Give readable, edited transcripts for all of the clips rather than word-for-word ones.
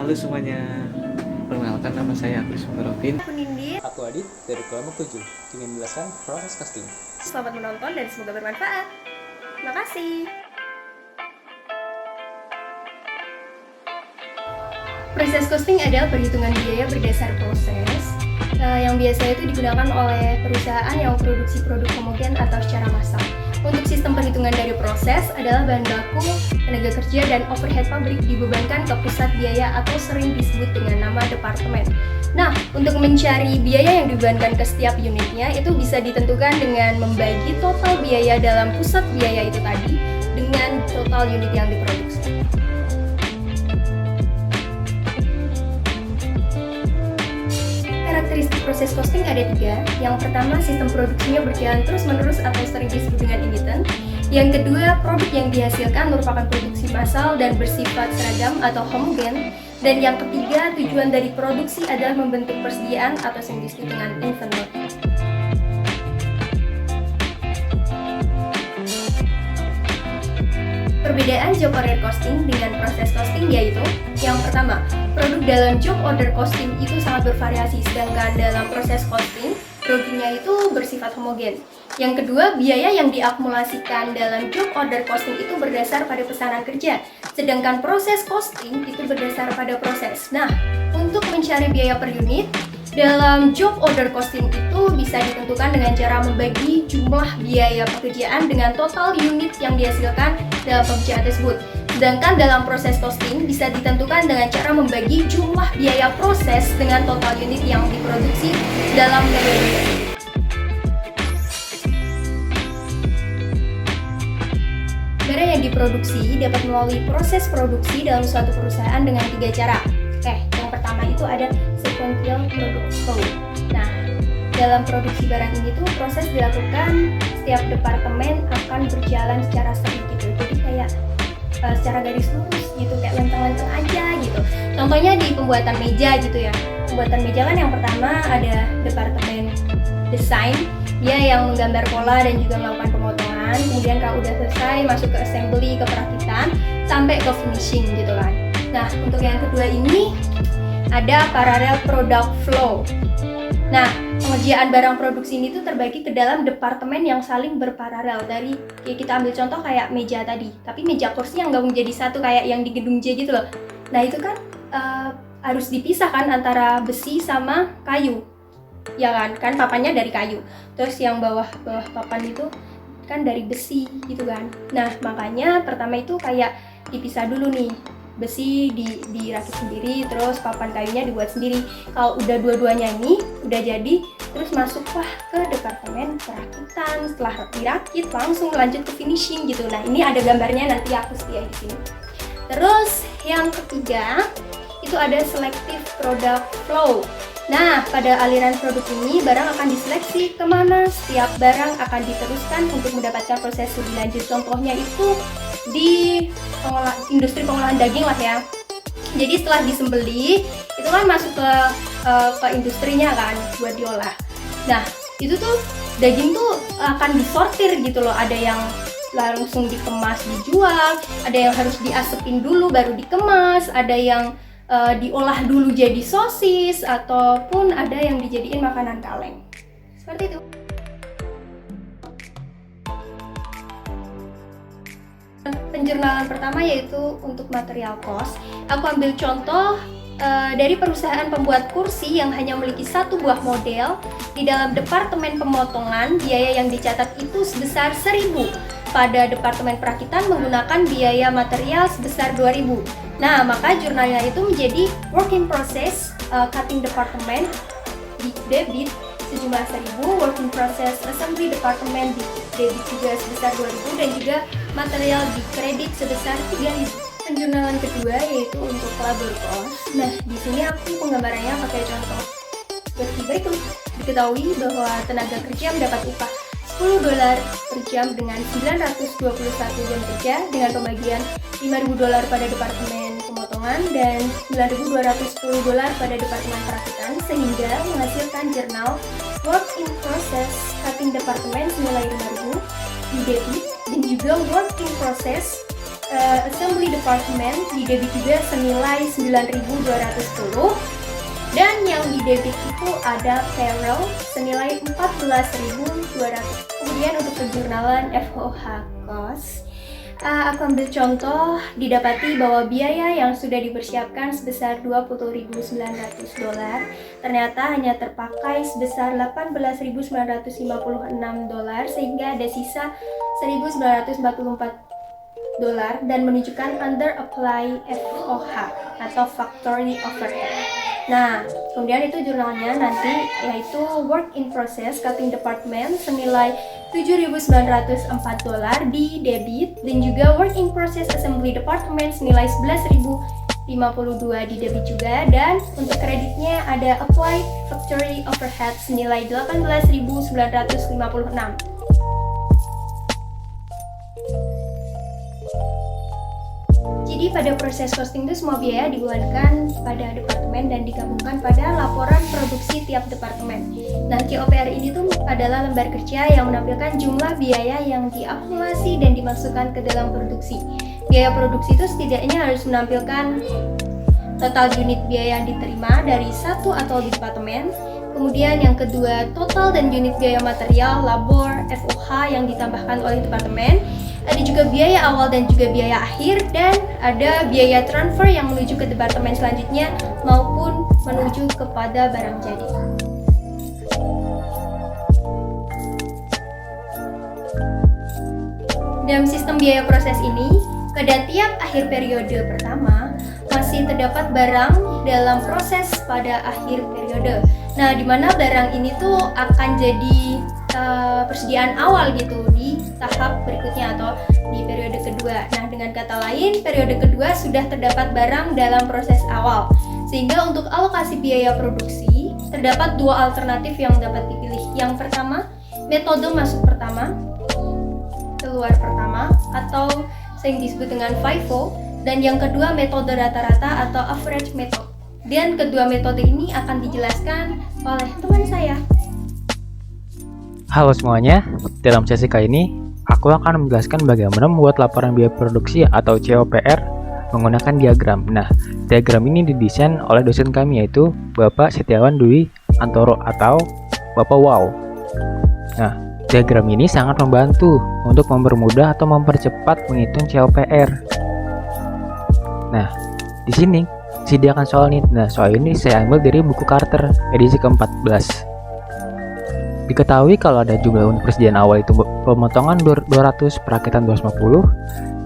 Halo semuanya, perkenalkan nama saya Agus Robin. Aku Nindi. Aku Adit dari kelompok 7 ingin menjelaskan proses casting. Selamat menonton dan semoga bermanfaat. Terima kasih. Proses costing adalah perhitungan biaya berdasar proses yang biasanya itu digunakan oleh perusahaan yang memproduksi produk homogen atau secara massal. Untuk sistem perhitungan dari proses adalah bahan baku, tenaga kerja, dan overhead pabrik dibebankan ke pusat biaya atau sering disebut dengan nama departemen. Nah, untuk mencari biaya yang dibebankan ke setiap unitnya itu bisa ditentukan dengan membagi total biaya dalam pusat biaya itu tadi dengan total unit yang diproduksi. Karakteristik proses costing ada 3. Yang pertama, sistem produksinya berjalan terus-menerus atau sering disebut dengan intermittent. Yang kedua, produk yang dihasilkan merupakan produksi massal dan bersifat seragam atau homogen. Dan yang ketiga, tujuan dari produksi adalah membentuk persediaan atau yang disebut dengan inventory. Perbedaan job order costing dengan proses costing yaitu yang pertama, produk dalam job order costing itu sangat bervariasi, sedangkan dalam proses costing produknya itu bersifat homogen. Yang kedua, biaya yang diakumulasikan dalam job order costing itu berdasar pada pesanan kerja, sedangkan proses costing itu berdasar pada proses. Nah, untuk mencari biaya per unit, dalam job order costing itu bisa ditentukan dengan cara membagi jumlah biaya pekerjaan dengan total unit yang dihasilkan dalam pekerjaan tersebut. Sedangkan dalam proses costing bisa ditentukan dengan cara membagi jumlah biaya proses dengan total unit yang diproduksi dalam periode tersebut. Barang yang diproduksi dapat melalui proses produksi dalam suatu perusahaan dengan 3 cara. Yang pertama itu ada sequential product flow. Nah, dalam produksi barang ini tuh proses dilakukan setiap departemen akan berjalan secara seri gitu. Jadi kayak secara garis lurus gitu, kayak lenteng-lenteng aja gitu. Contohnya di pembuatan meja gitu ya. Pembuatan meja kan yang pertama ada departemen desain, dia yang menggambar pola dan juga melakukan pemotongan. Kemudian kalau udah selesai masuk ke assembly, ke perakitan, sampai ke finishing gitu kan. Nah, untuk yang kedua ini ada parallel product flow. Nah, pengerjaan barang produksi ini tuh terbagi ke dalam departemen yang saling berparalel. Dari kita ambil contoh kayak meja tadi, tapi meja kursi yang gabung jadi satu kayak yang di gedung J gitu loh. Nah, itu kan harus dipisahkan antara besi sama kayu. Ya kan papannya dari kayu. Terus yang bawah papan itu kan dari besi gitu kan. Nah, makanya pertama itu kayak dipisah dulu nih. Besi dirakit sendiri, terus papan kayunya dibuat sendiri. Kalau udah dua-duanya ini udah jadi, terus masuklah ke departemen perakitan. Setelah dirakit langsung lanjut ke finishing gitu. Nah, ini ada gambarnya, nanti aku setia di sini. Terus yang ketiga itu ada selective product flow. Nah, pada aliran produk ini barang akan diseleksi kemana. Setiap barang akan diteruskan untuk mendapatkan proses lebih lanjut. Contohnya itu di industri pengolahan daging lah ya. Jadi setelah disembelih itu kan masuk ke industrinya kan buat diolah. Nah, itu tuh daging tuh akan disortir gitu loh. Ada yang langsung dikemas dijual, ada yang harus diasepin dulu baru dikemas, ada yang diolah dulu jadi sosis, ataupun ada yang dijadiin makanan kaleng. Seperti itu. Penjurnalan pertama yaitu untuk material cost. Aku ambil contoh dari perusahaan pembuat kursi yang hanya memiliki satu buah model. Di dalam departemen pemotongan, biaya yang dicatat itu sebesar 1.000. Pada departemen perakitan menggunakan biaya material sebesar 2.000. Nah, maka jurnalnya itu menjadi work in process cutting department di debit sejumlah 1.000, work in process assembly department di debit juga sebesar 2.000, dan juga material di kredit sebesar 3.000. Penjurnalan kedua yaitu untuk labor cost. Nah, di sini aku penggambarannya pakai contoh seperti berikut. Diketahui bahwa tenaga kerja mendapat upah $10 per jam dengan 921 jam kerja dengan pembagian $5.000 pada departemen pemotongan dan $9.210 pada departemen perakitan, sehingga menghasilkan jurnal work in process cutting departemen senilai 5.000 di debit, dan juga work in process Assembly Department didebit juga senilai 9.210, dan yang didebit itu ada payroll senilai 14.200. Kemudian untuk penjurnalan FOH cost, aku ambil contoh, didapati bahwa biaya yang sudah dipersiapkan sebesar $20.900 ternyata hanya terpakai sebesar $18.956, sehingga ada sisa $1.944 dan menunjukkan under apply FOH atau factory overhead. Nah, kemudian itu jurnalnya nanti yaitu work in process cutting department senilai $7.904 di debit, dan juga work in process assembly department senilai $11.052 di debit juga, dan untuk kreditnya ada apply factory overhead senilai $18.956. Jadi pada proses costing itu semua biaya dibulankan pada departemen dan digabungkan pada laporan produksi tiap departemen. Nah, COPR ini tuh adalah lembar kerja yang menampilkan jumlah biaya yang diakumulasi dan dimasukkan ke dalam produksi. Biaya produksi itu setidaknya harus menampilkan total unit biaya yang diterima dari satu atau departemen. Kemudian yang kedua, total dan unit biaya material, labor, FOH yang ditambahkan oleh departemen. Ada juga biaya awal dan juga biaya akhir, dan ada biaya transfer yang menuju ke departemen selanjutnya maupun menuju kepada barang jadi. Dalam sistem biaya proses ini, pada tiap akhir periode pertama masih terdapat barang dalam proses pada akhir periode. Nah, di mana barang ini tuh akan jadi persediaan awal gitu di tahap berikutnya atau di periode kedua. Nah, dengan kata lain, periode kedua sudah terdapat barang dalam proses awal. Sehingga untuk alokasi biaya produksi, terdapat dua alternatif yang dapat dipilih. Yang pertama, metode masuk pertama, keluar pertama, atau sering disebut dengan FIFO, dan yang kedua metode rata-rata atau average method. Dan kedua metode ini akan dijelaskan oleh teman saya. Halo semuanya, dalam sesi kali ini aku akan menjelaskan bagaimana membuat laporan biaya produksi atau COPR menggunakan diagram. Nah, diagram ini didesain oleh dosen kami yaitu Bapak Setiawan Dwi Antoro atau Bapak Wow. Nah, diagram ini sangat membantu untuk mempermudah atau mempercepat menghitung COPR. Nah, di sini disediakan soal nih. Nah, soal ini saya ambil dari buku Carter edisi ke-14. Diketahui kalau ada jumlah unit persediaan awal itu pemotongan 200, perakitan 250,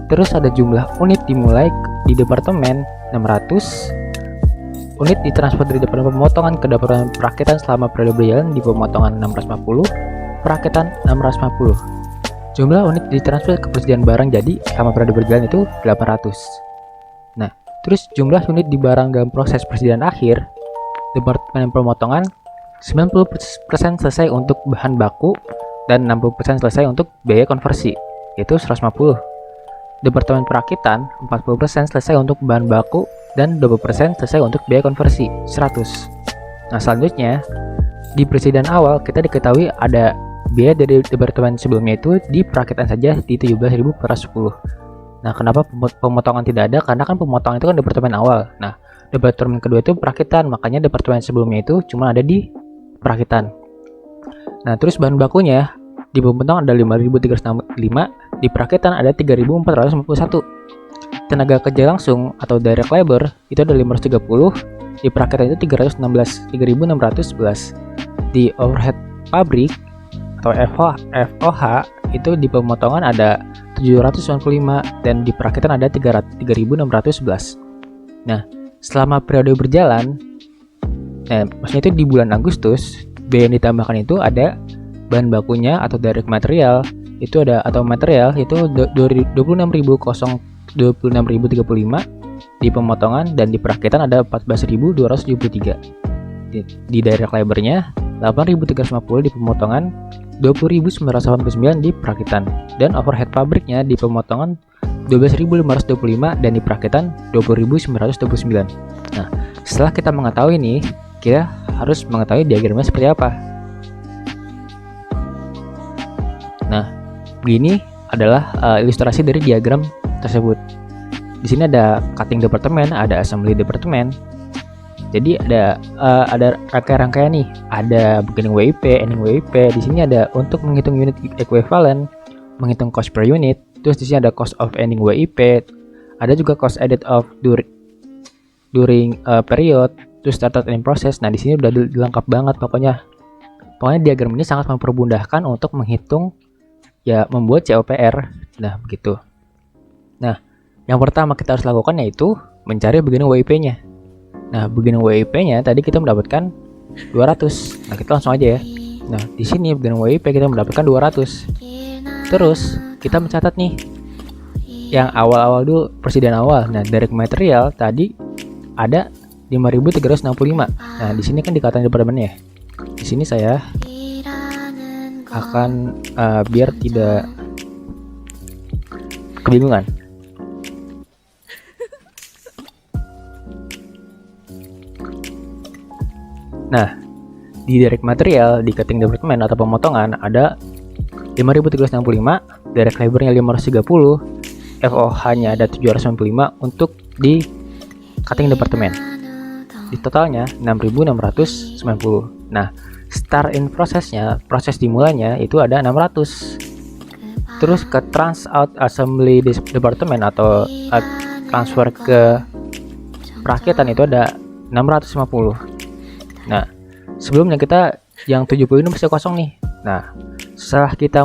terus ada jumlah unit dimulai di departemen 600, unit ditransfer dari departemen pemotongan ke departemen perakitan selama periode berjalan di pemotongan 650, perakitan 650. Jumlah unit ditransfer ke persediaan barang jadi selama periode berjalan itu 800. Nah, terus jumlah unit di barang dalam proses persediaan akhir, departemen pemotongan 90% selesai untuk bahan baku dan 60% selesai untuk biaya konversi, yaitu 150. Departemen perakitan 40% selesai untuk bahan baku dan 20% selesai untuk biaya konversi, 100. Nah, selanjutnya di persediaan awal kita diketahui ada biaya dari departemen sebelumnya itu di perakitan saja di 17.410. Nah, kenapa pemotongan tidak ada? Karena kan pemotongan itu kan departemen awal. Nah, departemen kedua itu perakitan, makanya departemen sebelumnya itu cuma ada di perakitan. Nah, terus bahan bakunya di pemotongan ada 5.365, di perakitan ada 3.451. Tenaga kerja langsung atau direct labor itu ada 530, di perakitan itu 3.611. Di overhead pabrik atau FOH itu di pemotongan ada 795 dan di perakitan ada 3.611. Nah, selama periode berjalan, maksudnya itu di bulan Agustus, biaya yang ditambahkan itu ada bahan bakunya atau direct material itu ada atau material itu 26.035 di pemotongan, dan di perakitan ada 14.273. Di direct labornya 8.350 di pemotongan, 20.989 di perakitan, dan overhead pabriknya di pemotongan 12.525 dan di perakitan 20.929. Nah, setelah kita mengetahui ini, kita harus mengetahui diagramnya seperti apa. Nah, begini adalah ilustrasi dari diagram tersebut. di sini ada cutting department, ada assembly department. Jadi ada rangkaian-rangkaian nih, ada beginning WIP, ending WIP. Di sini ada untuk menghitung unit equivalent, menghitung cost per unit. Terus di sini ada cost of ending WIP, ada juga cost added of during period, terus started in process. Nah, di sini udah lengkap banget pokoknya. Pokoknya diagram ini sangat mempermudahkan untuk menghitung ya, membuat COPR. Nah, begitu. Nah, yang pertama kita harus lakukan yaitu mencari beginning WIP-nya. Nah, beginning WIP-nya tadi kita mendapatkan 200. Nah, kita langsung aja ya. Nah, di sini beginning WIP kita mendapatkan 200. Terus kita mencatat nih yang awal-awal dulu, persediaan awal. Nah, direct material tadi ada 5.365. Nah, di sini kan dikatakan departemennya. Di sini saya akan biar tidak kebingungan. Nah, di direct material, di cutting department atau pemotongan ada 5.365, direct labor-nya 530, FOH-nya ada 795 untuk di cutting department. Di totalnya 6.690. Nah, start in prosesnya, proses dimulainya itu ada 600. Terus ke trans out assembly department atau transfer ke perakitan itu ada 650. Nah, sebelumnya kita yang 70 ini masih kosong nih. Nah, setelah kita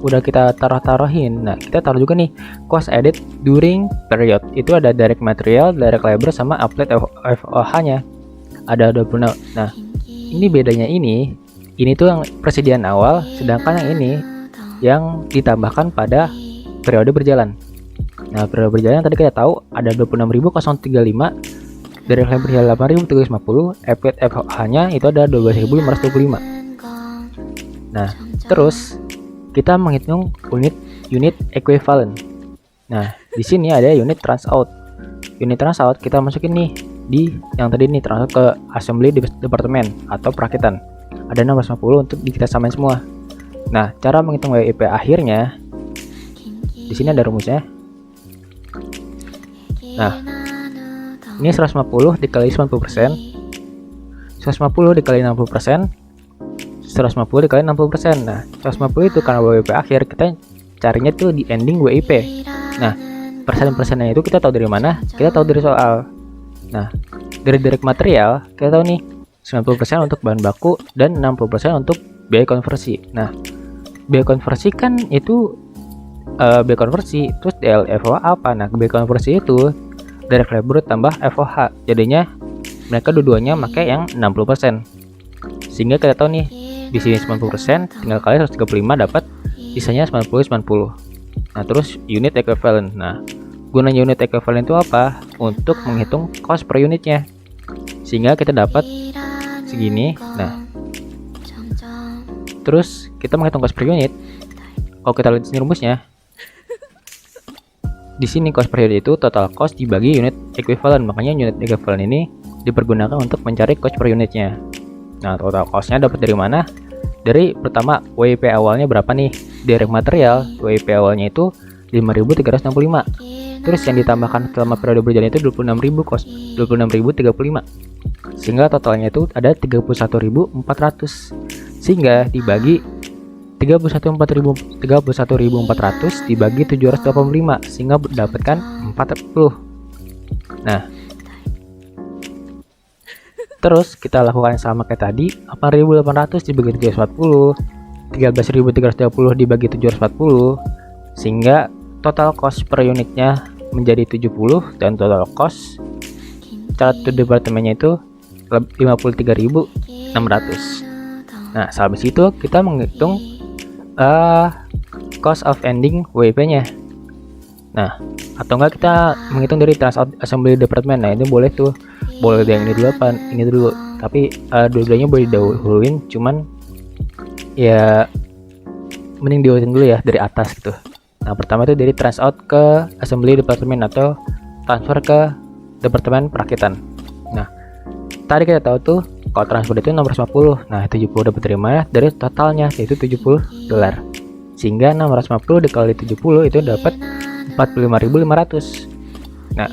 udah kita taruhin, nah kita taruh juga nih cost added during period. Itu ada direct material, direct labor sama applied FOH-nya. Ada 26. Nah, ini bedanya ini tuh yang persediaan awal, sedangkan yang ini yang ditambahkan pada periode berjalan. Nah, periode berjalan tadi kita tahu ada 26.035, dari labor 8.350, applied FOH-nya itu ada 12.525. Nah, terus kita menghitung unit equivalent. Nah, di sini ada unit trans out. Unit trans out kita masukin nih di yang tadi nih, transfer ke assembly department atau perakitan. Ada 650 untuk kita samain semua. Nah, cara menghitung WIP akhirnya di sini ada rumusnya. Nah, ini 150 dikali 90%, 150 dikali 60%, 150 dikali 60%. Nah, 150 itu karena WIP akhir, kita carinya tuh di ending WIP. Nah, persen-persennya itu kita tahu dari mana? Kita tahu dari soal. Nah, dari direct material kita tahu nih 90% untuk bahan baku dan 60% untuk biaya konversi. Nah, biaya konversi kan itu biaya konversi, terus DLFOH apa? Nah, biaya konversi itu direct labor tambah FOH. Jadinya mereka dua-duanya pakai yang 60%. Sehingga kita tahu nih di sini 90%, tinggal kali 135 dapat sisanya 90. Nah, terus unit equivalent. Nah, gunanya unit equivalent itu apa? Untuk menghitung cost per unitnya. Sehingga kita dapat segini. Nah, terus kita menghitung cost per unit. Kalau kita lihat di sini rumusnya, di sini cost per unit itu total cost dibagi unit equivalent. Makanya unit equivalent ini dipergunakan untuk mencari cost per unitnya. Nah, total costnya dapat dari mana? Dari pertama WIP awalnya berapa nih? Direct material WIP awalnya itu 5.365. Terus yang ditambahkan selama periode berjalan itu 26.000 cost, 26.035. Sehingga totalnya itu ada 31.400. Sehingga dibagi 31.400 dibagi 785 sehingga mendapatkan 40. Nah, terus kita lakukan yang sama kayak tadi, 8.800 dibagi 740, 13.330 dibagi 740, sehingga total cost per unitnya menjadi 70 dan total cost cara departemennya itu 53.600. Nah, habis itu kita menghitung cost of ending WIP-nya. Nah, atau enggak kita menghitung dari trans assembly department. Nah, ini boleh tuh. Boleh yang ini dulu apa ini dulu. Tapi dua-duanya boleh didahuluin, cuman ya mending diurutin dulu ya dari atas gitu. Nah, pertama itu dari trans out ke assembly department atau transfer ke departemen perakitan. Nah, tadi kita tahu tuh kalau transfer itu 650. Nah, 70 dapat dari mana? Dari totalnya yaitu $70. Sehingga 650 dikali 70 itu dapat 45.500. Nah,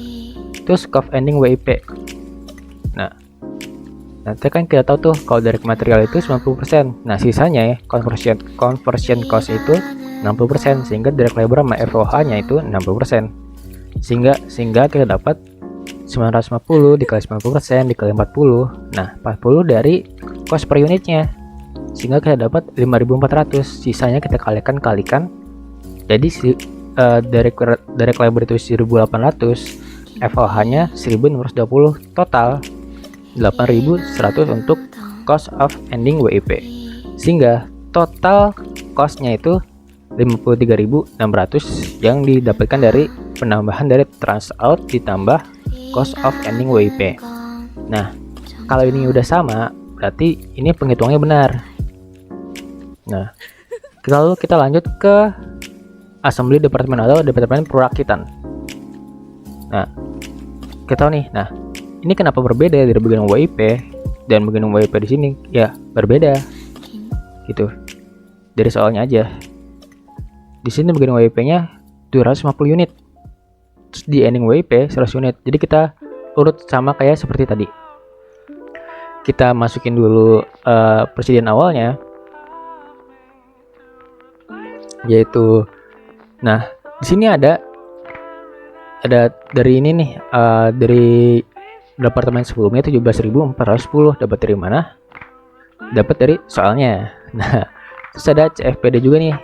itu cost ending WIP. Nah, nanti kan kita tahu tuh kalau direct material itu 90%. Nah, sisanya ya conversion cost itu 60%, sehingga direct labor sama FOH-nya itu 60%. Sehingga kita dapat 950 dikali 90% dikali 40. Nah, 40 dari cost per unitnya. Sehingga kita dapat 5.400. Sisanya kita kalikan. Jadi direct labor itu 1.800, FOH-nya 1.620, total 8.100 untuk cost of ending WIP. Sehingga total cost-nya itu 53.600 yang didapatkan dari penambahan dari transout ditambah cost of ending WIP. Nah, kalau ini udah sama, berarti ini penghitungannya benar. Nah, lalu kita lanjut ke assembly department atau departemen perakitan. Nah, kita tahu nih. Nah, ini kenapa berbeda dari bagian WIP dan bagian WIP di sini? Ya, berbeda. Gitu. Dari soalnya aja. Di sini bagian WIP-nya 250 unit. Terus di ending WIP 100 unit. Jadi kita urut sama kayak seperti tadi. Kita masukin dulu persediaan awalnya, yaitu, nah, di sini ada dari ini nih, dari departemen sebelumnya 17.410. Dapat dari mana? Dapat dari soalnya. Nah, terus ada CFPD juga nih.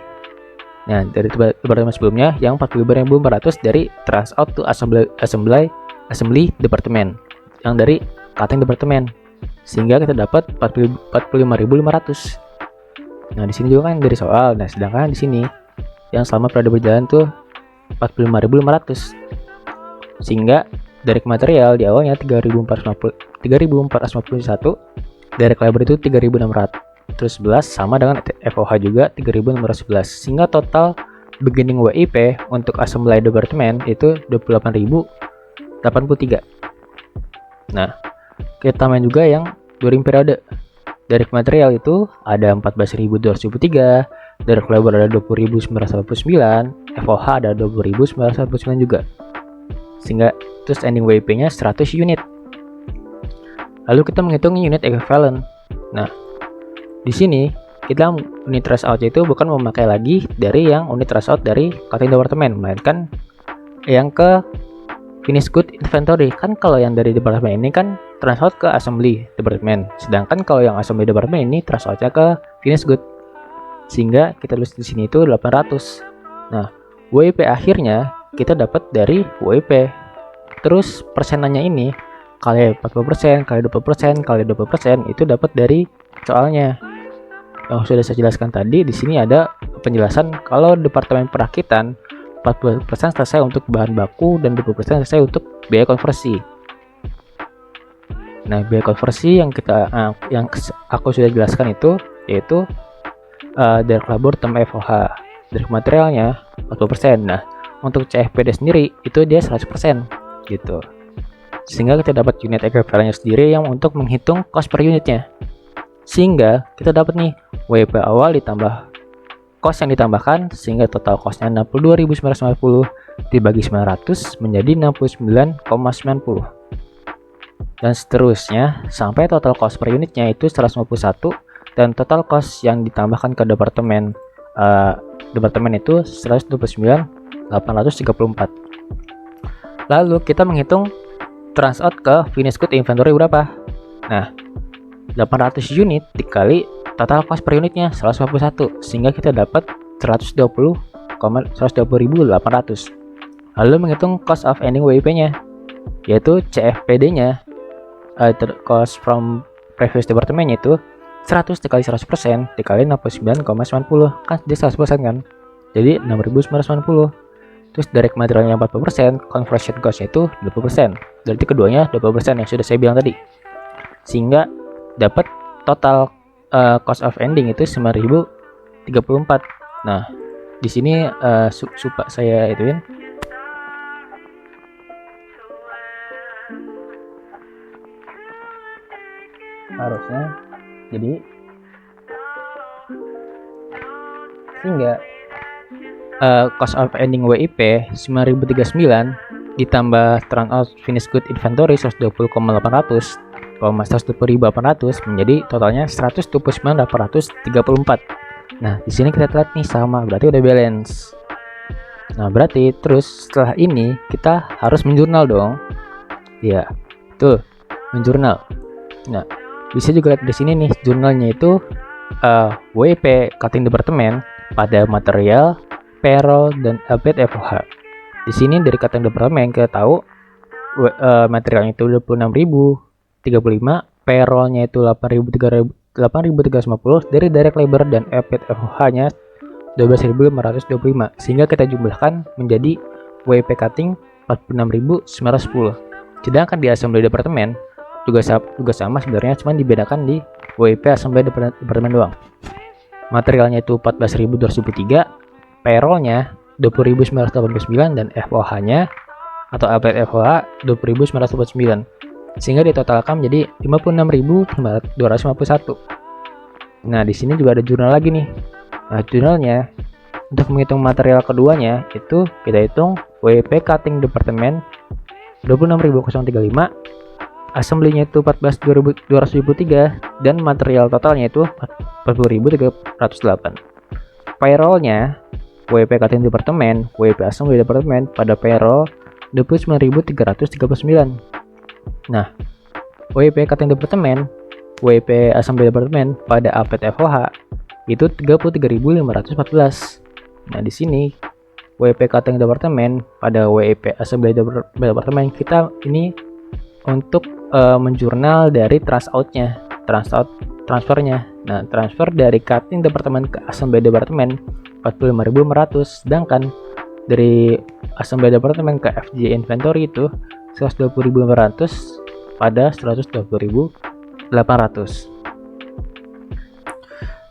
Nah, dari departemen sebelumnya yang 45.400 dari transout to assembly departemen, yang dari cutting departemen, sehingga kita dapat 45.500. Nah, di sini juga kan dari soal. Nah, sedangkan di sini yang selama periode berjalan tuh 45.500. Sehingga direct material di awalnya 3.451, direct labor itu 3.611, sama dengan FOH juga 3.611. Sehingga total beginning WIP untuk assembly department itu 28.083. Nah, kita tambahin juga yang during periode. Direct material itu ada 14.203, direct labor ada 20.949, FOH ada 20.949 juga. Sehingga terus ending WIP-nya 100 unit. Lalu kita menghitung unit equivalent. Nah, di sini kita unit trash out itu bukan memakai lagi dari yang unit trash out dari cutting department, melainkan yang ke finish good inventory. Kan kalau yang dari departemen ini kan trash out ke assembly department, sedangkan kalau yang assembly department ini trash out-nya ke finish good. Sehingga kita tulis di sini itu 800. Nah, WIP akhirnya kita dapat dari WIP. Terus persenannya ini kali 40%, kali 20%, kali 20% itu dapat dari soalnya. Yang sudah saya jelaskan tadi, di sini ada penjelasan kalau departemen perakitan 40% selesai untuk bahan baku dan 20% selesai untuk biaya konversi. Nah, biaya konversi yang aku sudah jelaskan itu yaitu direct labor tambah FOH. Direct materialnya 40%. Nah, untuk CFPD sendiri itu dia 100% gitu. Sehingga kita dapat unit equivalentnya sendiri yang untuk menghitung cost per unitnya. Sehingga kita dapat nih WIP awal ditambah cost yang ditambahkan, sehingga total costnya 62.950 dibagi 900 menjadi 69,90. Dan seterusnya sampai total cost per unitnya itu 151, dan total cost yang ditambahkan ke departemen itu 129.834. Lalu kita menghitung transout ke finish good inventory berapa. Nah, 800 unit dikali total cost per unitnya 151, sehingga kita dapat 120.800. Lalu menghitung cost of ending WIP-nya, yaitu CFPD-nya, cost from previous department, itu 100 dikali 100% dikali 69,90, kan dia 100% kan, jadi 6.990. Terus direct materialnya 40%, conversion cost-nya itu 20%. Berarti keduanya 20% yang sudah saya bilang tadi. Sehingga dapat total cost of ending itu 9.034. Nah, di sini supa saya ituin. Harusnya jadi sehingga cost of ending WIP 9.039 ditambah turnout finished good inventory 120,800 120.800 menjadi totalnya 129.834. Nah, di sini kita lihat nih sama, berarti udah balance. Nah, berarti terus setelah ini kita harus menjurnal dong. Iya, betul, menjurnal. Nah, bisa juga lihat di sini nih, jurnalnya itu WP cutting department pada material, payroll, dan update FOH. Di sini dari cutting department kita tahu materialnya itu 26.035, payrollnya itu 8.350 dari direct labor dan update FOH-nya 12.525, sehingga kita jumlahkan menjadi WP cutting 46.910. Sedangkan di assembly department juga sama sebenarnya, cuma dibedakan di WP assembly department doang. Materialnya itu 14.203, payrollnya 20.989 dan FOH-nya atau update FOH 20.949, sehingga ditotalkan menjadi 56.251. Nah, di sini juga ada jurnal lagi nih. Nah, jurnalnya untuk menghitung material keduanya itu kita hitung WP cutting department 26.035, assembly-nya itu 14.273 dan material totalnya itu 40.308. Payroll-nya WP cutting department, WP assembly department pada payroll 29.339. Nah, WP cutting department, WP assembly department pada update FOH itu 33.514. Nah, di sini WP cutting department pada WP assembly department kita ini untuk menjurnal dari transfernya. Nah, transfer dari cutting department ke assembly department 45.500, sedangkan dari assembly department ke FJ inventory itu 120.500 pada 120.800.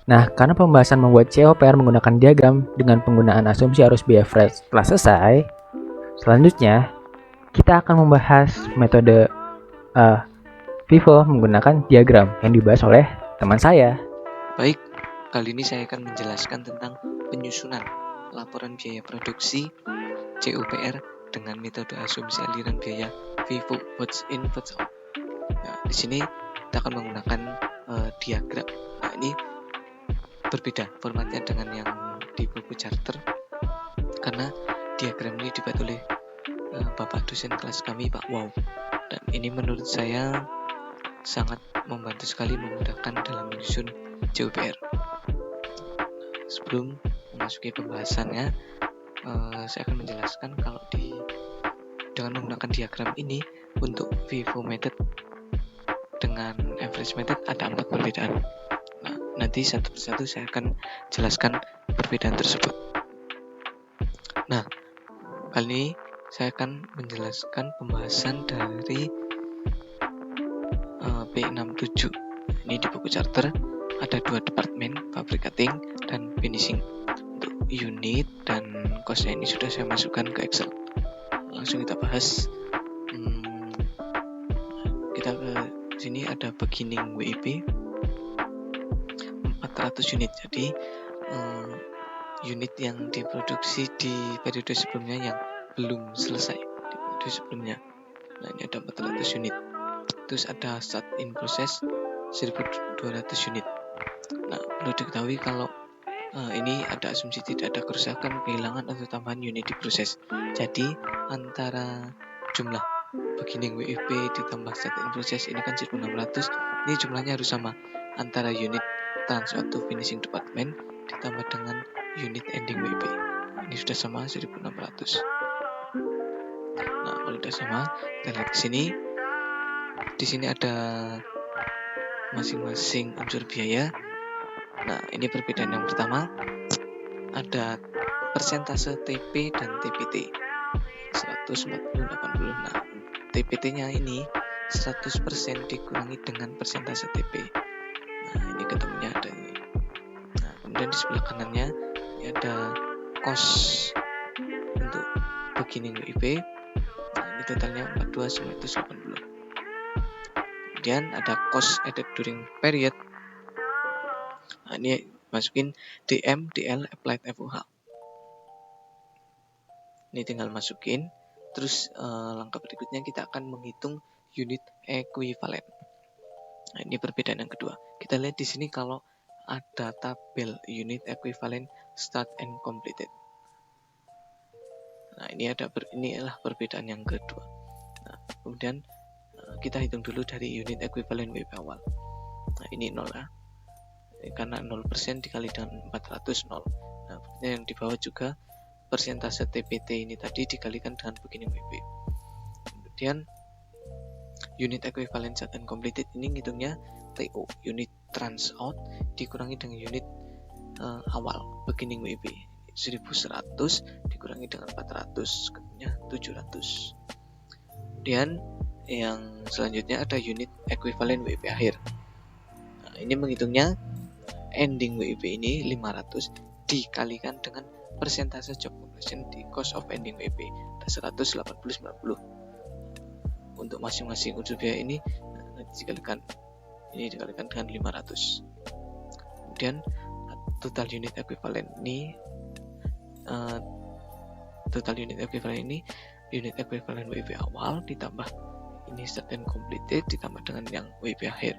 Nah, karena pembahasan membuat COPR menggunakan diagram dengan penggunaan asumsi arus biaya fresh telah selesai, selanjutnya kita akan membahas metode FIFO menggunakan diagram yang dibahas oleh teman saya. Baik, kali ini saya akan menjelaskan tentang penyusunan laporan biaya produksi COPR dengan metode asumsi aliran biaya FIFO, votes in votes out. Nah, di sini kita akan menggunakan diagram. Nah, ini berbeda formatnya dengan yang di buku charter, karena diagram ini dibuat oleh Bapak dosen kelas kami, Pak Wow, dan ini menurut saya sangat membantu sekali, memudahkan dalam menyusun COPR. Sebelum memasuki pembahasannya, saya akan menjelaskan kalau dengan menggunakan diagram ini untuk FIFO method dengan average method ada 4 perbedaan. Nah, nanti satu persatu saya akan jelaskan perbedaan tersebut. Nah, kali ini saya akan menjelaskan pembahasan dari P67. Ini di buku charter ada 2 departemen, fabricating dan finishing. Untuk unit dan costnya ini sudah saya masukkan ke Excel. Langsung kita bahas. Kita ke sini ada beginning WIP 400 unit. Jadi unit yang diproduksi di periode sebelumnya yang belum selesai di periode sebelumnya. Nah, ini ada 400 unit. Terus ada start in process 1.200 unit. Nah, perlu diketahui kalau ini ada asumsi tidak ada kerusakan, kehilangan atau tambahan unit di proses. Jadi antara jumlah beginning WIP ditambah start in process ini kan 1.600, ini jumlahnya harus sama antara unit transfer to finishing department ditambah dengan unit ending WIP. Ini sudah sama 1.600. Nah, kalau sudah sama, kita lihat ke sini. Di sini ada masing-masing unsur biaya. Nah, ini perbedaan yang pertama, ada persentase TP dan TPT 140-80. Nah, TPT-nya ini 100% dikurangi dengan persentase TP. Nah, ini ketemunya ada ini. Nah, kemudian di sebelah kanannya ini ada cost untuk beginning WIP. Nah, ini totalnya 42.980. Kemudian ada cost added during period. Nah, ini masukin DM, DL, applied FOH. Ini tinggal masukin Terus langkah berikutnya kita akan menghitung unit ekuivalen. Nah, ini perbedaan yang kedua. Kita lihat di sini kalau ada tabel unit ekuivalen start and completed. Nah, inilah perbedaan yang kedua. Nah, kemudian kita hitung dulu dari unit ekuivalen WP awal. Nah, ini 0 ya. Karena 0% dikali dengan 400, 0. Nah, yang di bawah juga persentase TPT ini tadi dikalikan dengan beginning WP. Kemudian unit ekuivalen start and completed ini ngitungnya TO, unit trans out dikurangi dengan unit awal, beginning WP. 1100 dikurangi dengan 400, kemudian 700. Kemudian yang selanjutnya ada unit ekuivalen WP akhir. Nah, ini menghitungnya ending WP ini 500 dikalikan dengan persentase job completion di cost of ending WP. Ada 100, 80, 90. Untuk masing-masing unsur biaya ini dikalikan dengan 500. Kemudian total unit ekuivalen ini unit ekuivalen WP awal ditambah ini start and completed ditambah dengan yang WP akhir.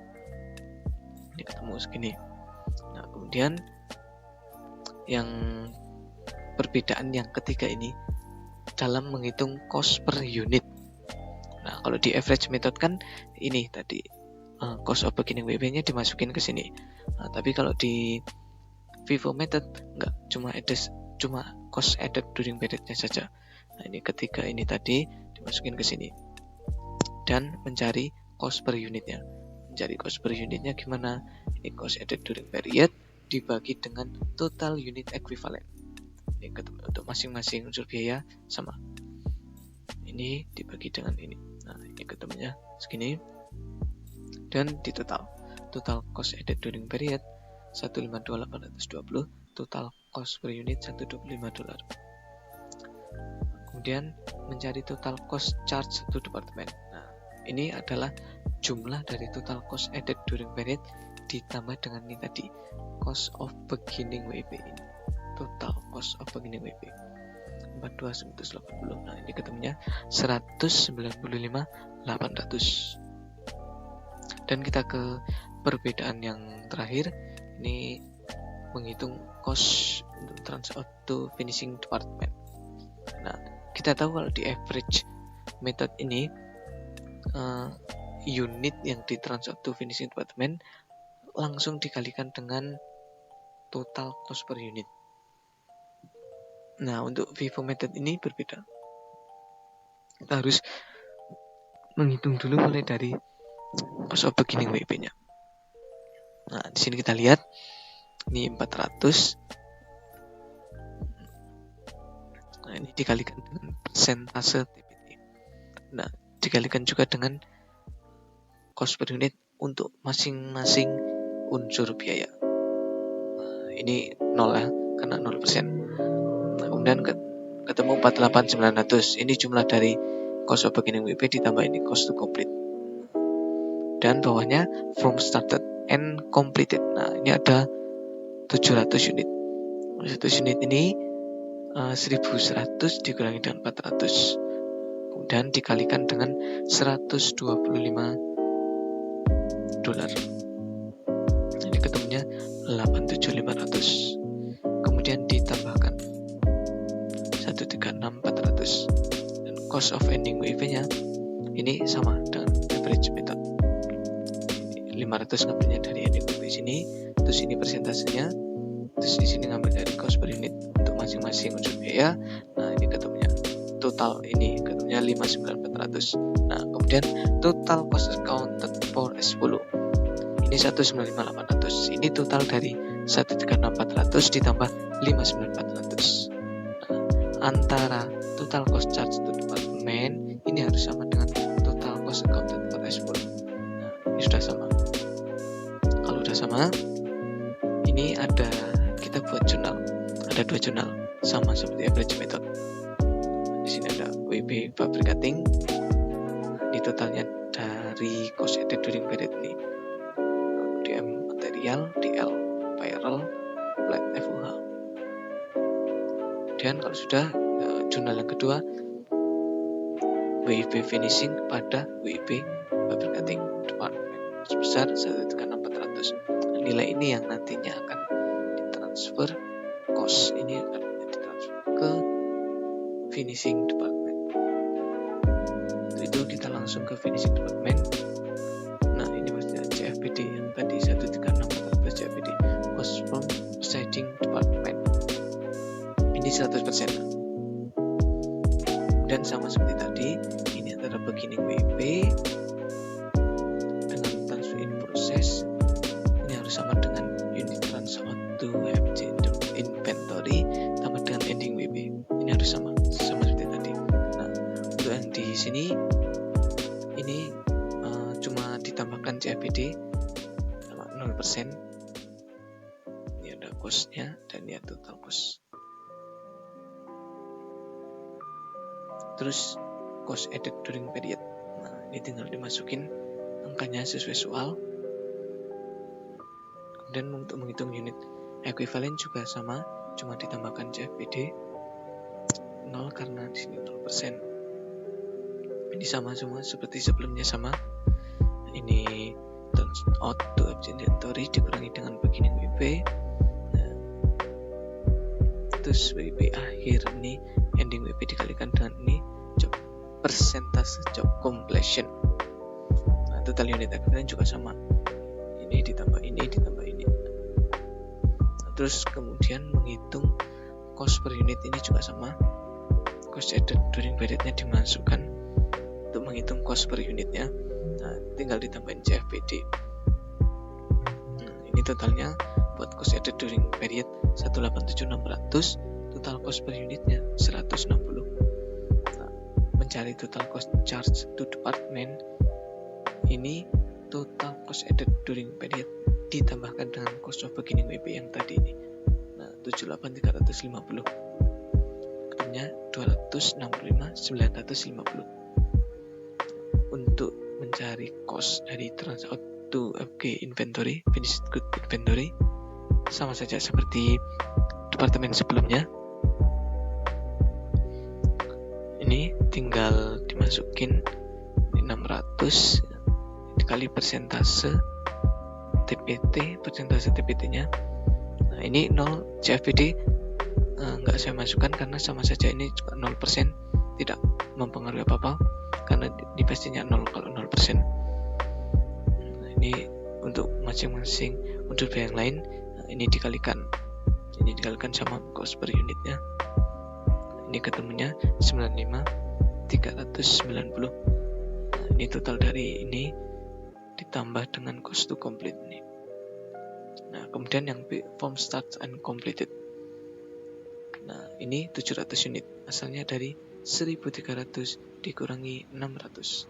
Ini ketemu segini. Nah, kemudian yang perbedaan yang ketiga ini dalam menghitung cost per unit. Nah, kalau di average method kan ini tadi cost of beginning WP-nya dimasukin ke sini. Nah, tapi kalau di FIFO method enggak, cuma cost added during period-nya saja. Nah, ini ketiga ini tadi dimasukin ke sini. Dan mencari cost per unitnya. Mencari cost per unitnya gimana? Ini cost added during period dibagi dengan total unit equivalent. Ini ketemu untuk masing-masing unsur biaya sama. Ini dibagi dengan ini. Nah, ini ketemunya segini. Dan di total cost added during period 152.820, total cost per unit $125. Kemudian mencari total cost charge to department. Nah, ini adalah jumlah dari total cost added during period ditambah dengan ini tadi cost of beginning WP ini. Total cost of beginning WP 42.180. Nah, ini ketemunya 195.800. Dan kita ke perbedaan yang terakhir, ini menghitung cost untuk transport to finishing department. Nah, kita tahu kalau di average method ini unit yang di transfer to finishing department langsung dikalikan dengan total cost per unit. Nah, untuk FIFO method ini berbeda. Kita harus menghitung dulu mulai dari cost of beginning WP-nya. Nah, di sini kita lihat ini 400. Nah, ini dikalikan dengan persentase TPT. Nah, dikalikan juga dengan cost per unit untuk masing-masing unsur biaya. Nah, ini 0 ya, karena 0%. Nah, kemudian ketemu 48.900. Ini jumlah dari cost of beginning WP ditambah ini cost to complete. Dan bawahnya from started and completed. Nah, ini ada 700 unit. 100 unit ini 1.100 dikurangi dengan 400. Kemudian dikalikan dengan $125. Ini ketemunya 87.500. Kemudian ditambahkan 136.400. Dan cost of ending WP-nya ini sama dengan average method. 500 ngambilnya dari ending WP sini, terus ini persentasenya, terus di sini ngambil dari cost per unit untuk masing-masing unsur biaya. Nah, ini ketemunya total ini ketemunya 59.400. Nah, kemudian total cost accounted for S10 ini 195.800. Ini total dari 136.400 ditambah 59.400. Nah, antara total cost charge to department ini harus sama dengan total cost accounted for S10. Nah, ini sudah sama. Kalau sudah sama, ini kita buat jurnal. Ada 2 jurnal sama seperti average method. Di sini ada WP fabricating. Ini totalnya dari cost added during period ini. DM material, DL, viral, flat FUH. Kemudian kalau sudah jurnal yang kedua WIP finishing pada WIP fabricating department sebesar 1,400. Nilai ini yang nantinya akan ditransfer, cost ini akan ditransfer ke finishing department. Untuk itu kita langsung ke finishing department. Nah, ini maksudnya CFBD yang tadi 1,400 CFBD, cost from siding department. Ini 100%. Dan sama seperti tadi, ini antara beginning WIP dengan transfer in process. Ini harus sama dengan unit transfer to FG inventory tambah dengan ending WIP. Ini harus sama seperti tadi. Nah, untuk yang di sini ini cuma ditambahkan CFBD sama 0%. Ini ada cost-nya dan ini total cost. Terus cost added during period. Nah, ini tinggal dimasukin angkanya sesuai soal. Dan untuk menghitung unit equivalent juga sama, cuma ditambahkan CFBD 0 karena di sini 0%. Ini sama semua seperti sebelumnya sama. Ini turns out to inventory dikurangi dengan beginning WIP. Nah, terus WIP akhir ini ending WIP dikalikan dengan ini persentase job completion. Nah, total unit equivalent juga sama. Ini ditambah ini ditambah ini. Nah, terus kemudian menghitung cost per unit ini juga sama. Cost added during periodnya dimasukkan untuk menghitung cost per unitnya. Nah, tinggal ditambahin CFBD. Nah, ini totalnya buat cost added during period 187.600, total cost per unitnya 160. Nah, mencari total cost charge to department, ini total cost added during period ditambahkan dengan cost of beginning WIP yang tadi ini. Nah, 78.350. Kemudian 265.950. Untuk mencari cost dari transact to FG inventory, finished good inventory, sama saja seperti departemen sebelumnya. Ini tinggal dimasukin 600 dikali persentase TPT, persentase TPT-nya. Nah, ini 0 CFBD nggak saya masukkan karena sama saja ini juga 0%, tidak mempengaruhi apa-apa karena ini pastinya 0 kalau 0%. Nah, ini untuk masing-masing unsur biaya yang lain, nah, ini dikalikan sama cost per unitnya. Ini ketemunya 95.390. Nah, ini total dari ini ditambah dengan cost to complete ini. Nah, kemudian yang form starts and completed. Nah, ini 700 unit, asalnya dari 1.300 dikurangi 600.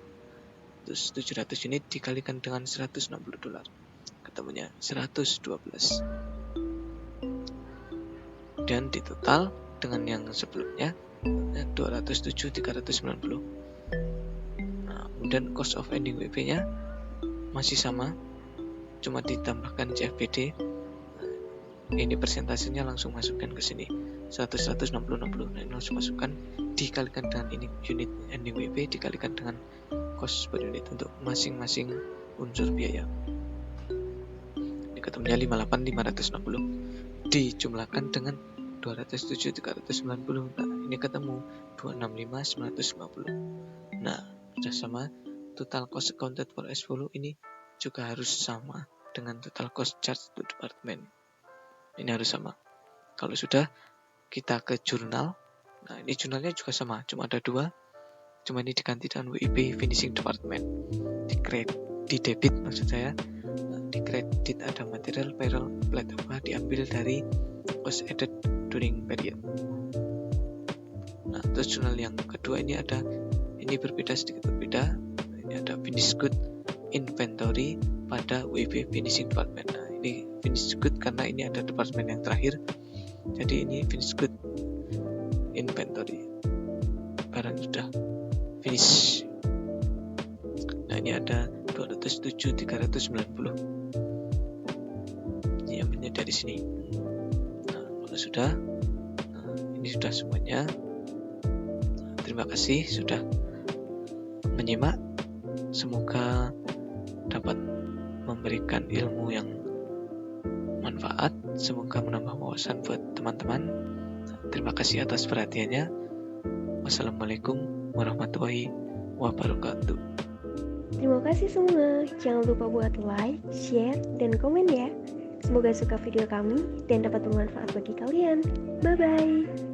Terus 700 unit dikalikan dengan $160. Ketemunya 112. Dan di total dengan yang sebelumnya 207.390. Nah, kemudian cost of ending WP-nya masih sama, cuma ditambahkan CFBD. Ini persentasenya langsung masukkan ke sini 160. Nah, ini langsung masukkan dikalikan dengan ini unit ending WP dikalikan dengan cost per unit untuk masing-masing unsur biaya. Ini ketemunya 58.560 dijumlahkan dengan 207.390. Nah, ini ketemu 265.950. Nah, sudah sama. Total cost accounted for as follow, ini juga harus sama dengan total cost charge to department. Ini harus sama. Kalau sudah, kita ke jurnal. Nah, ini jurnalnya juga sama, cuma ada 2. Cuma ini diganti dengan WIP finishing department. Di debit maksud saya. Di kredit ada material, payroll, plat apa diambil dari cost added during period. Nah, terus jurnal yang kedua ini berbeda, sedikit berbeda. Ini ada finished good inventory pada WIP finishing department. Nah, ini finished good karena ini ada departemen yang terakhir. Jadi ini finished good inventory. Barang sudah finish. Nah, ini ada 207.390. Ini ambilnya dari sini. Nah, kalau sudah, ini sudah semuanya. Nah, terima kasih sudah menyimak. Semoga dapat memberikan ilmu yang manfaat. Semoga menambah wawasan buat teman-teman. Terima kasih atas perhatiannya. Wassalamualaikum warahmatullahi wabarakatuh. Terima kasih semua. Jangan lupa buat like, share, dan komen ya. Semoga suka video kami dan dapat bermanfaat bagi kalian. Bye-bye.